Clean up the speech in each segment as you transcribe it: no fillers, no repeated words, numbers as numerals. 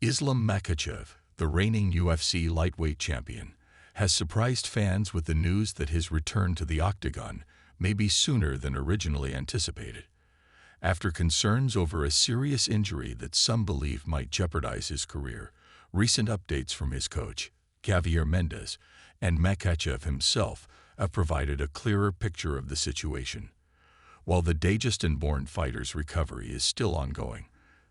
Islam Makhachev, the reigning UFC lightweight champion, has surprised fans with the news that his return to the octagon may be sooner than originally anticipated. After concerns over a serious injury that some believe might jeopardize his career, recent updates from his coach, Javier Mendez, and Makhachev himself have provided a clearer picture of the situation. While the Dagestan-born fighter's recovery is still ongoing,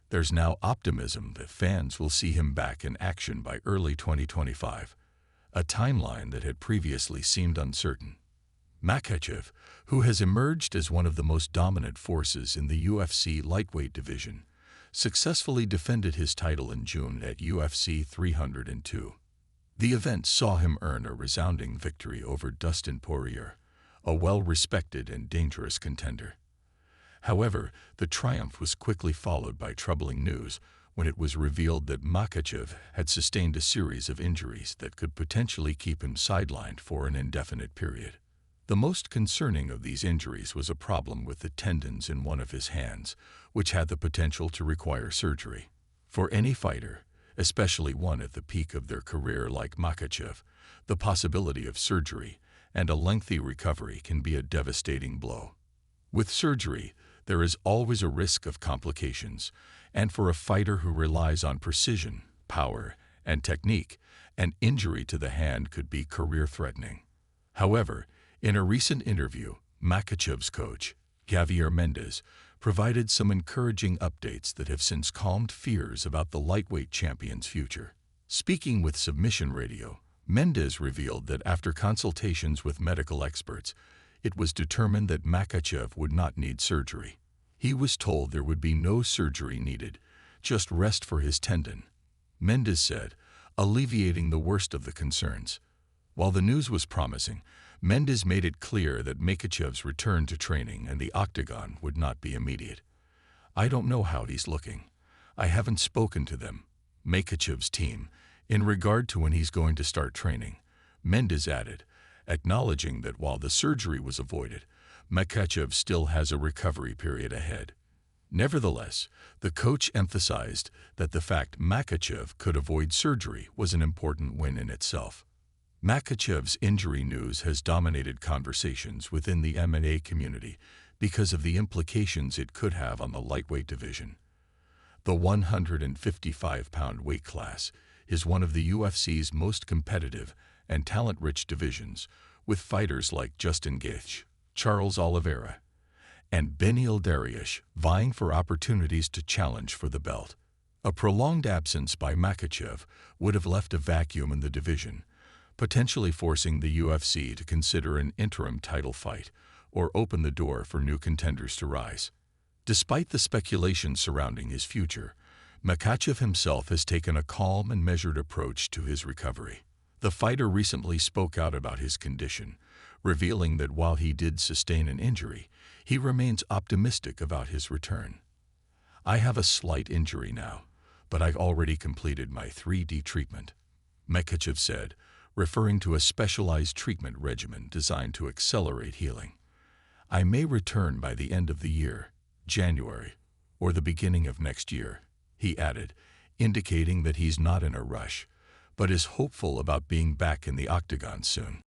there's now optimism that fans will see him back in action by early 2025, a timeline that had previously seemed uncertain. Makhachev, who has emerged as one of the most dominant forces in the UFC lightweight division, successfully defended his title in June at UFC 302. The event saw him earn a resounding victory over Dustin Poirier, a well-respected and dangerous contender. However, the triumph was quickly followed by troubling news when it was revealed that Makhachev had sustained a series of injuries that could potentially keep him sidelined for an indefinite period. The most concerning of these injuries was a problem with the tendons in one of his hands, which had the potential to require surgery. For any fighter, especially one at the peak of their career like Makhachev, the possibility of surgery and a lengthy recovery can be a devastating blow. With surgery, there is always a risk of complications, and for a fighter who relies on precision, power, and technique, an injury to the hand could be career-threatening. However, in a recent interview, Makhachev's coach, Javier Mendez, provided some encouraging updates that have since calmed fears about the lightweight champion's future. Speaking with Submission Radio, Mendez revealed that after consultations with medical experts, it was determined that Makhachev would not need surgery. He was told there would be no surgery needed, just rest for his tendon, Mendez said, alleviating the worst of the concerns. While the news was promising, Mendez made it clear that Makhachev's return to training and the octagon would not be immediate. "I don't know how he's looking. I haven't spoken to them, Makhachev's team, in regard to when he's going to start training," Mendez added, acknowledging that while the surgery was avoided, Makhachev still has a recovery period ahead. Nevertheless, the coach emphasized that the fact Makhachev could avoid surgery was an important win in itself. Makhachev's injury news has dominated conversations within the MMA community because of the implications it could have on the lightweight division. The 155-pound weight class is one of the UFC's most competitive and talent-rich divisions, with fighters like Justin Gaethje, Charles Oliveira, and Beneil Dariush vying for opportunities to challenge for the belt. A prolonged absence by Makhachev would have left a vacuum in the division, potentially forcing the UFC to consider an interim title fight or open the door for new contenders to rise. Despite the speculation surrounding his future, Makhachev himself has taken a calm and measured approach to his recovery. The fighter recently spoke out about his condition, revealing that while he did sustain an injury, he remains optimistic about his return. "I have a slight injury now, but I've already completed my 3D treatment," Makhachev said, referring to a specialized treatment regimen designed to accelerate healing. "I may return by the end of the year, January, or the beginning of next year," he added, indicating that he's not in a rush, but is hopeful about being back in the octagon soon.